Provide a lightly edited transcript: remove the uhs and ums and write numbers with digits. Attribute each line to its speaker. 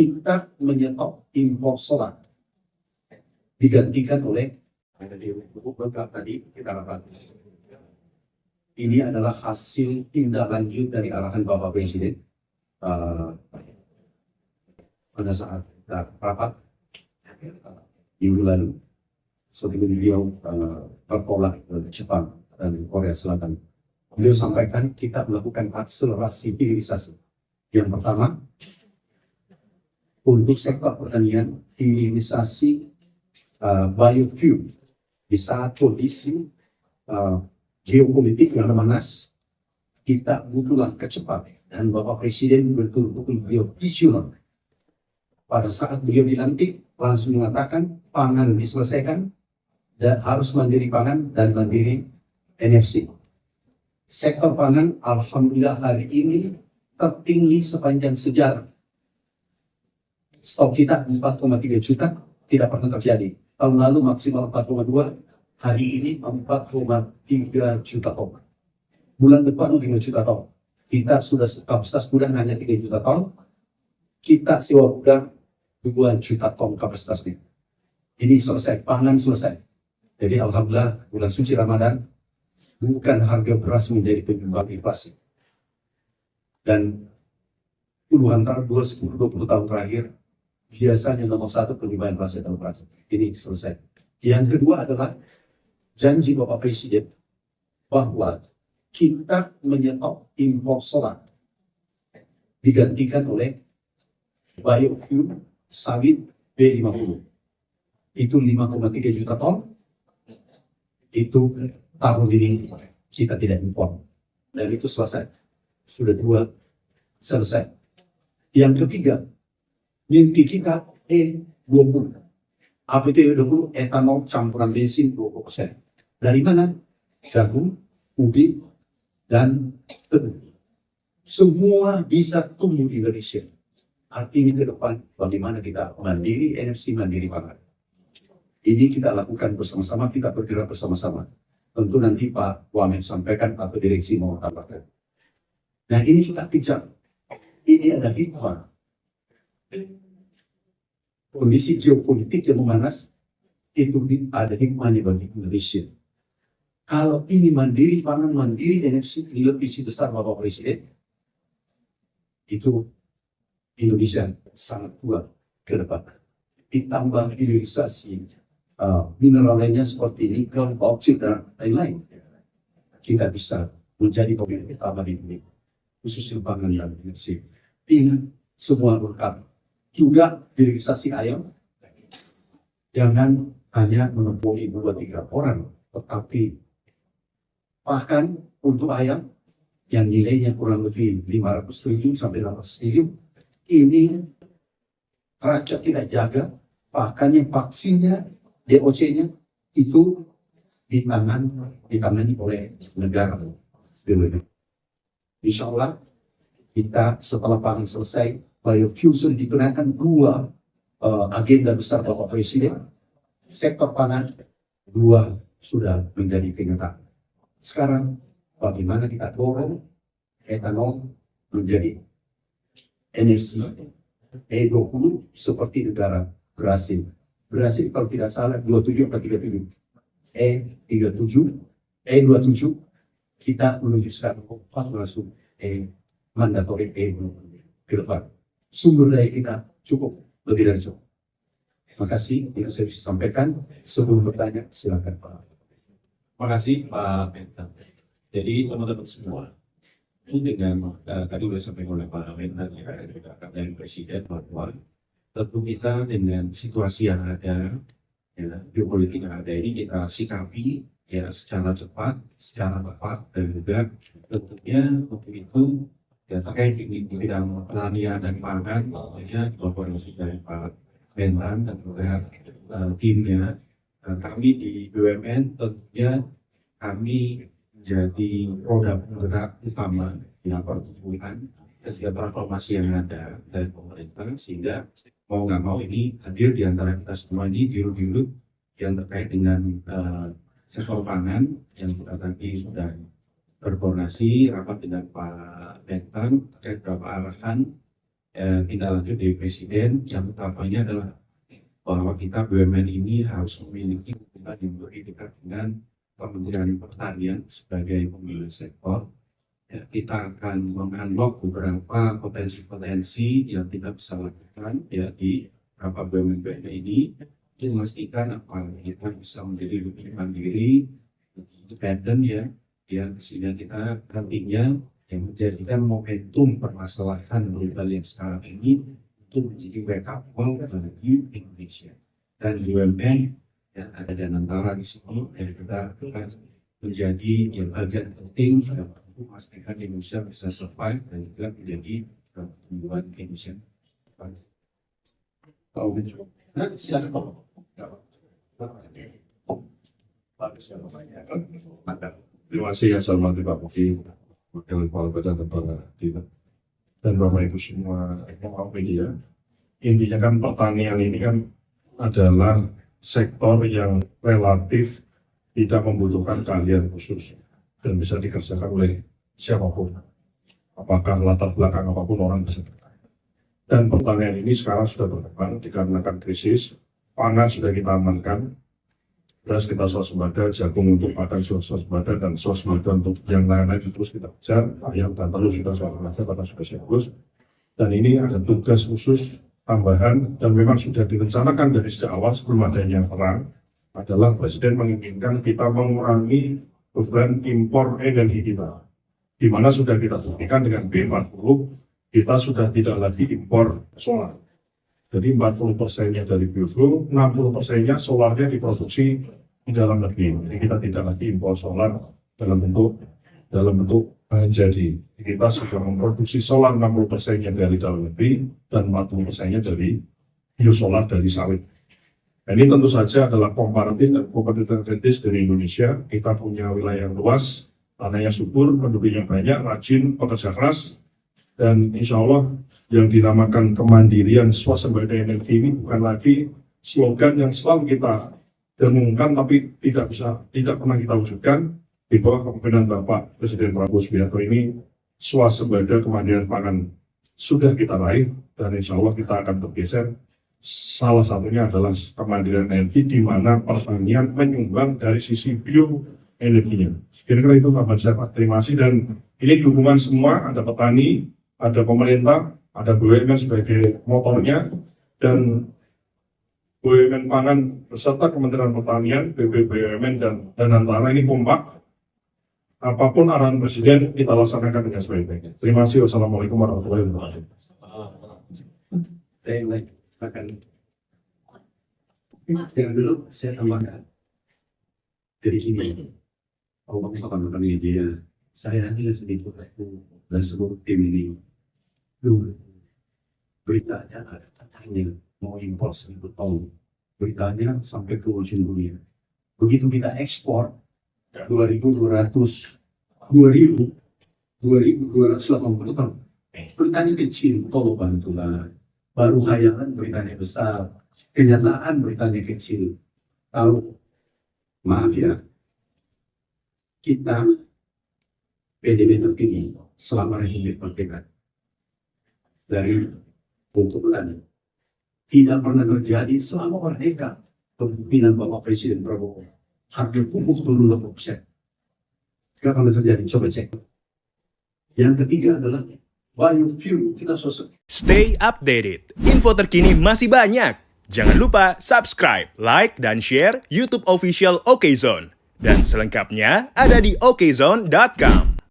Speaker 1: kita menyetop impor solar digantikan oleh ada di buku lengkap tadi kita rapat. Ini adalah hasil tindak lanjut dari arahan Bapak Presiden pada saat rapat minggu lalu sebelum beliau bertolak ke Jepang dan Korea Selatan. Beliau sampaikan kita melakukan akselerasi hilirisasi. Yang pertama, untuk sektor pertanian, hilirisasi biofuel di saat kondisi geopolitik yang memanas, kita butuh langkah cepat dan Bapak Presiden betul-betul beliau visioner. Pada saat beliau dilantik langsung mengatakan pangan diselesaikan dan harus mandiri pangan dan mandiri NFC. Sektor pangan alhamdulillah hari ini tertinggi sepanjang sejarah. Stok kita 4,3 juta tidak pernah terjadi. Tahun lalu maksimal 4,2, hari ini 4,3 juta ton. Bulan depan 5 juta ton. Kita sudah kapasitas gudang hanya 3 juta ton. Kita sewa gudang 2 juta ton kapasitasnya. Ini selesai, pangan selesai. Jadi alhamdulillah bulan suci Ramadan bukan harga beras menjadi penyumbang inflasi. Dan puluhan tahun, 10-20 tahun terakhir, biasanya nomor satu penyumbang inflasi tahun terakhir. Ini selesai. Yang kedua adalah janji Bapak Presiden bahwa kita menyetop impor solar digantikan oleh biofuel sawit B50. Itu 5,3 juta ton. Itu tahun ini kita tidak impor. Dan itu selesai. Sudah 2 selesai. Yang ketiga, mimpi kita E20. Apa itu E20? Etanol campuran bensin 20%. Dari mana? Jagung, ubi, dan tebu. Semua bisa tumbuh di Indonesia. Artinya ke depan bagaimana kita mandiri energi, mandiri pangan. Ini kita lakukan bersama-sama, kita bergerak bersama-sama. Tentu nanti Pak Wamen sampaikan atau direksi mau tambahkan. Nah ini kita kejar. Ini ada hikmah. Kondisi geopolitik yang memanas itu ada hikmahnya bagi Indonesia. Kalau ini mandiri pangan, mandiri energi, nilai visi besar Bapak Presiden, itu Indonesia sangat kuat ke depan. Ditambah hilirisasi mineral lainnya seperti nikel, bauksit, dan lain-lain. Kita bisa menjadi pemain utama di dunia, khususnya pangan dan energi. Ini semua lengkap. Juga hilirisasi ayam, jangan hanya menemui 2-3 orang, tetapi bahkan untuk ayam yang nilainya kurang lebih 500 triliun sampai 600 triliun, ini rakyat tidak jaga, bahkan yang vaksinnya, DOC-nya itu ditangani oleh negara. Insya Allah kita setelah pangan selesai, biofuel dikenakan 2 agenda besar Bapak Presiden. Sektor pangan 2 sudah menjadi kenyataan. Sekarang bagaimana kita dorong etanol menjadi energi E20 seperti negara Brasil. Brasil kalau tidak salah 27 atau 37. E27 kita menuju sekarang langsung mandatory E20 ke depan. Sumber daya kita cukup, lebih dari cukup. Terima kasih, itu saya bisa sampaikan. Sebelum bertanya, silakan Pak.
Speaker 2: Terima kasih Pak Mentan. Jadi teman-teman semua, ini dengan tadi sudah disampaikan oleh Pak Mentan ya, dari Presiden bahwa tentu kita dengan situasi yang ada, ya, geopolitik yang ada ini kita sikapi ya secara cepat, secara tepat, dan juga tentunya untuk itu ya terkait di bidang pertanian dan pangan, tentunya kolaborasi dari Pak Mentan dan juga timnya. Kami di BUMN tentunya kami menjadi roda penggerak utama di pertumbuhan dan juga transformasi yang ada dari pemerintah, sehingga mau nggak mau ini hadir di antara kita semua ini dirut-dirut yang terkait dengan sektor pangan yang kita tadi sudah berkoordinasi rapat dengan Pak Mentan terkait beberapa arahan tindak lanjut dari Presiden yang utamanya adalah bahwa kita BUMN ini harus memiliki hubungan yang lebih dekat dengan Kementerian Pertanian sebagai pemilik sektor. Ya, kita akan mengunlock beberapa potensi-potensi yang kita bisa lakukan ya di beberapa BUMN ini. Ini memastikan apa kita bisa menjadi lebih mandiri, lebih independen ya sehingga kita nantinya yang menjadikan momentum permasalahan global yang sekarang ini untuk menjadi wake up call bagi Indonesia dan BUMN yang ada di antara di sini dan kita akan menjadi yang bagian penting untuk memastikan Indonesia bisa survive dan juga menjadi pertumbuhan Indonesia.
Speaker 1: Kalau gitu, nah, silakan.
Speaker 3: Terima kasih yang saya hormati Pak Budi, Wakil Kepala Badan Lembaga Dinas, dan Bapak Ibu semua awak media. Intinya kan pertanian ini kan adalah sektor yang relatif tidak membutuhkan keahlian khusus dan bisa dikerjakan oleh siapapun, apakah latar belakang apapun orang bisa bertani. Dan pertanian ini sekarang sudah berkembang dikarenakan krisis, pangan sudah kita amankan, beras kita swasembada, jagung untuk makan swasembada, dan swasembada untuk yang lain-lain terus kita kejar, ayam dan telur sudah swasembada karena sudah bagus. Dan ini ada tugas khusus tambahan dan memang sudah direncanakan dari sejak awal sebelum adanya perang, adalah Presiden menginginkan kita mengurangi beban impor energi kita, di mana sudah kita buktikan dengan B40 kita sudah tidak lagi impor solar. Jadi 40%-nya dari biofuel, 60%-nya solarnya diproduksi di dalam negeri. Jadi kita tidak lagi impor solar dalam bentuk bahan jadi. Kita sudah memproduksi solar 60%-nya dari dalam negeri dan 40%-nya dari biosolar dari sawit. Nah, ini tentu saja adalah komparatif dan competitive advantage dari Indonesia. Kita punya wilayah yang luas, tanahnya subur, penduduknya banyak, rajin, pekerja keras, dan insya Allah yang dinamakan kemandirian swasembada energi ini bukan lagi slogan yang selalu kita dengungkan tapi tidak pernah kita wujudkan. Di bawah kepemimpinan Bapak Presiden Prabowo Subianto ini, swasembada kemandirian pangan sudah kita raih dan insya Allah kita akan bergeser. Salah satunya adalah kemandirian energi di mana pertanian menyumbang dari sisi bioenerginya. Kira-kira itu kabar saya Pak. Terima kasih dan ini dukungan semua, ada petani, ada pemerintah, ada BUMN sebagai motornya, dan BUMN Pangan beserta Kementerian Pertanian, BUMN dan antara ini kompak. Apapun arahan Presiden kita laksanakan dengan sebaik-baiknya. Terima kasih. Wassalamualaikum warahmatullahi wabarakatuh.
Speaker 1: Jangan dulu, saya tambahkan. Jadi gini, kalau teman-teman media, saya hanya sedikit dan seluruh tim ini dulu beritanya ada katanya mau impor 1.000 ton, beritanya sampai ke ujung dunia. Begitu kita ekspor 2.280 ton, beritanya kecil, tolong bantulah. Baru khayalan beritanya besar, kenyataan beritanya kecil. Tahu, maaf ya, kita PDB tertinggi selama Republik Merdeka dari untuk petani tidak pernah terjadi selama merdeka kepemimpinan Bapak Presiden Prabowo. Harga pupuk turun 20%. Tidak pernah terjadi, coba cek. Yang ketiga adalah biofuel, kita sosok.
Speaker 4: Stay updated, info terkini masih banyak. Jangan lupa subscribe, like, dan share YouTube official OKZone. Dan selengkapnya ada di okezone.com.